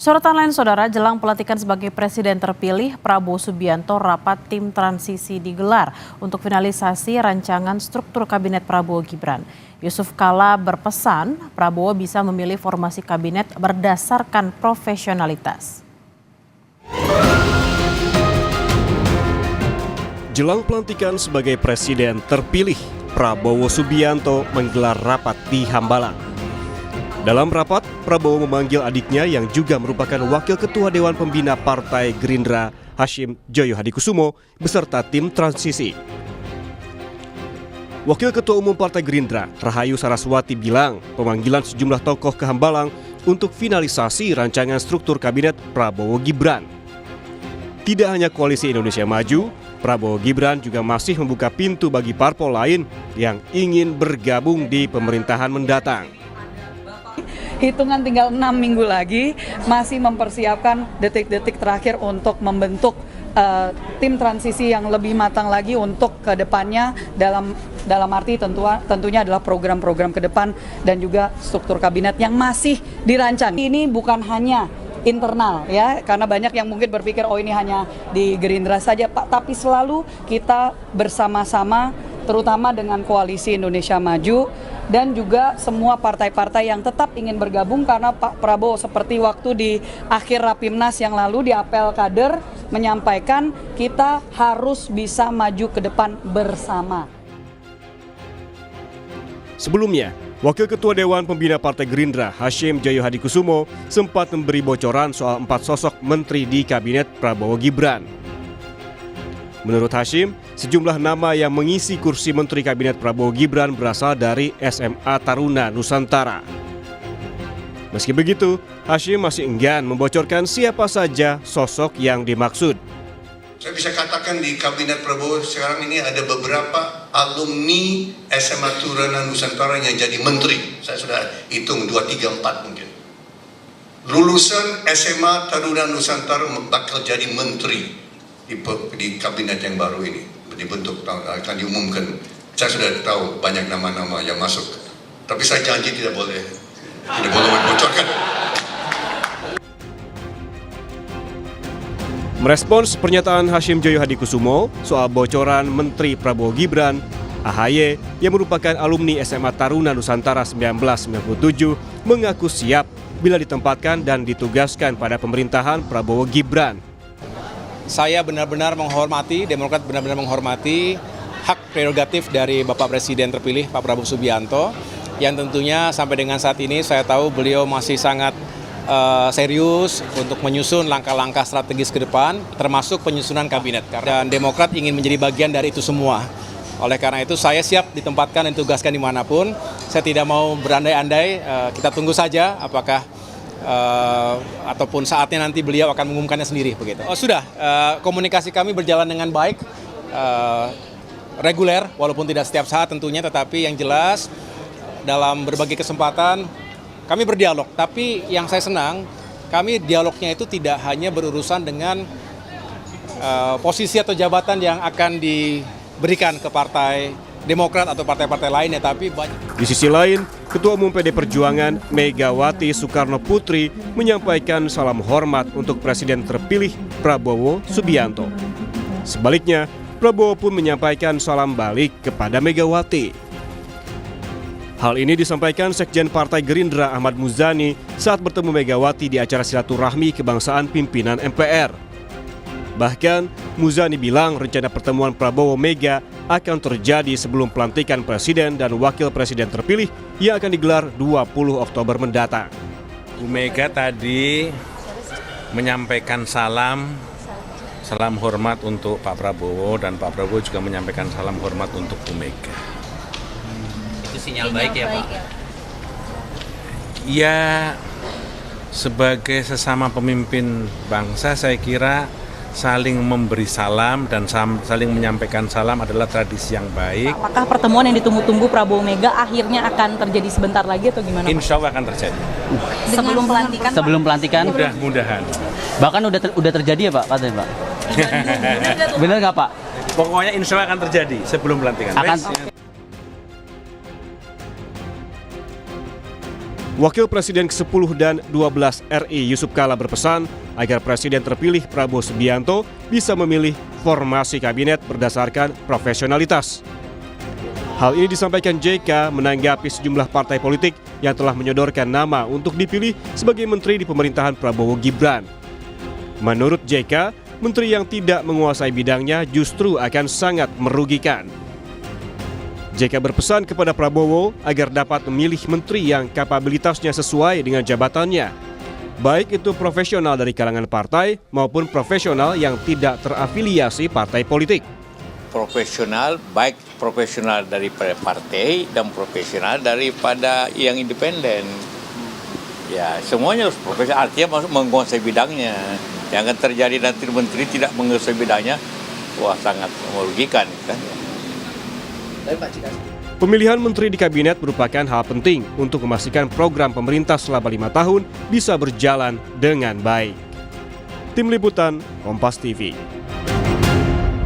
Sorotan lain saudara, jelang pelantikan sebagai presiden terpilih, Prabowo Subianto rapat tim transisi digelar untuk finalisasi rancangan struktur kabinet Prabowo Gibran. Yusuf Kala berpesan Prabowo bisa memilih formasi kabinet berdasarkan profesionalitas. Jelang pelantikan sebagai presiden terpilih, Prabowo Subianto menggelar rapat di Hambalang. Dalam rapat, Prabowo memanggil adiknya yang juga merupakan Wakil Ketua Dewan Pembina Partai Gerindra, Hashim Joyo Hadikusumo, beserta tim transisi. Wakil Ketua Umum Partai Gerindra, Rahayu Saraswati bilang pemanggilan sejumlah tokoh ke Hambalang untuk finalisasi rancangan struktur kabinet Prabowo Gibran. Tidak hanya Koalisi Indonesia Maju, Prabowo Gibran juga masih membuka pintu bagi parpol lain yang ingin bergabung di pemerintahan mendatang. Hitungan tinggal 6 minggu lagi, masih mempersiapkan detik-detik terakhir untuk membentuk tim transisi yang lebih matang lagi untuk ke depannya dalam arti tentunya adalah program-program ke depan dan juga struktur kabinet yang masih dirancang. Ini bukan hanya internal ya, karena banyak yang mungkin berpikir oh ini hanya di Gerindra saja Pak, tapi selalu kita bersama-sama terutama dengan Koalisi Indonesia Maju dan juga semua partai-partai yang tetap ingin bergabung, karena Pak Prabowo seperti waktu di akhir Rapimnas yang lalu di apel kader menyampaikan kita harus bisa maju ke depan bersama. Sebelumnya, Wakil Ketua Dewan Pembina Partai Gerindra, Hashim Joyo Hadikusumo, sempat memberi bocoran soal 4 sosok menteri di kabinet Prabowo Gibran. Menurut Hashim, sejumlah nama yang mengisi kursi menteri kabinet Prabowo Gibran berasal dari SMA Taruna Nusantara. Meski begitu, Hashim masih enggan membocorkan siapa saja sosok yang dimaksud. Saya bisa katakan di kabinet Prabowo sekarang ini ada beberapa alumni SMA Taruna Nusantara yang jadi menteri. Saya sudah hitung 2, 3, 4 mungkin. Lulusan SMA Taruna Nusantara bakal jadi menteri di kabinet yang baru ini, dibentuk akan diumumkan. Saya sudah tahu banyak nama-nama yang masuk, tapi saya janji tidak boleh membocorkan. Merespons pernyataan Hashim Joyo Hadikusumo soal bocoran Menteri Prabowo Gibran, AHY yang merupakan alumni SMA Taruna Nusantara 1997 mengaku siap bila ditempatkan dan ditugaskan pada pemerintahan Prabowo Gibran. Saya benar-benar menghormati, Demokrat benar-benar menghormati hak prerogatif dari Bapak Presiden terpilih Pak Prabowo Subianto, yang tentunya sampai dengan saat ini saya tahu beliau masih sangat serius untuk menyusun langkah-langkah strategis ke depan, termasuk penyusunan kabinet. Dan Demokrat ingin menjadi bagian dari itu semua. Oleh karena itu saya siap ditempatkan dan ditugaskan dimanapun. Saya tidak mau berandai-andai, kita tunggu saja apakah ataupun saatnya nanti beliau akan mengumumkannya sendiri begitu. Komunikasi kami berjalan dengan baik, reguler walaupun tidak setiap saat tentunya, tetapi yang jelas dalam berbagai kesempatan kami berdialog. Tapi yang saya senang, kami dialognya itu tidak hanya berurusan dengan posisi atau jabatan yang akan diberikan ke Partai Demokrat atau partai-partai lainnya, tapi banyak. Di sisi lain, Ketua Umum PD Perjuangan Megawati Soekarno Putri menyampaikan salam hormat untuk Presiden terpilih Prabowo Subianto. Sebaliknya, Prabowo pun menyampaikan salam balik kepada Megawati. Hal ini disampaikan Sekjen Partai Gerindra Ahmad Muzani saat bertemu Megawati di acara silaturahmi kebangsaan pimpinan MPR. Bahkan, Muzani bilang rencana pertemuan Prabowo Mega akan terjadi sebelum pelantikan Presiden dan Wakil Presiden terpilih yang akan digelar 20 Oktober mendatang. Bu Mega tadi menyampaikan salam hormat untuk Pak Prabowo, dan Pak Prabowo juga menyampaikan salam hormat untuk Bu Mega. Itu sinyal baik ya Pak? Ya, sebagai sesama pemimpin bangsa saya kira saling memberi salam dan saling menyampaikan salam adalah tradisi yang baik. Apakah pertemuan yang ditunggu-tunggu Prabowo Mega akhirnya akan terjadi sebentar lagi atau gimana? Insya Allah akan terjadi. Sebelum pelantikan? Sebelum pelantikan? Mudah-mudahan. Bahkan udah terjadi ya Pak, katanya Pak? Benar nggak Pak? Pokoknya insya Allah akan terjadi sebelum pelantikan. Wakil Presiden ke-10 dan 12 RI Yusuf Kala berpesan agar Presiden terpilih Prabowo Subianto bisa memilih formasi kabinet berdasarkan profesionalitas. Hal ini disampaikan JK menanggapi sejumlah partai politik yang telah menyodorkan nama untuk dipilih sebagai menteri di pemerintahan Prabowo Gibran. Menurut JK, menteri yang tidak menguasai bidangnya justru akan sangat merugikan. JK berpesan kepada Prabowo agar dapat memilih menteri yang kapabilitasnya sesuai dengan jabatannya, baik itu profesional dari kalangan partai maupun profesional yang tidak terafiliasi partai politik. Profesional, baik profesional daripada partai dan profesional daripada yang independen. Ya, semuanya harus profesional, artinya masuk menguasai bidangnya. Jangan terjadi nanti menteri tidak menguasai bidangnya, wah sangat merugikan kan. Pemilihan menteri di kabinet merupakan hal penting untuk memastikan program pemerintah selama 5 tahun bisa berjalan dengan baik. Tim Liputan, Kompas TV.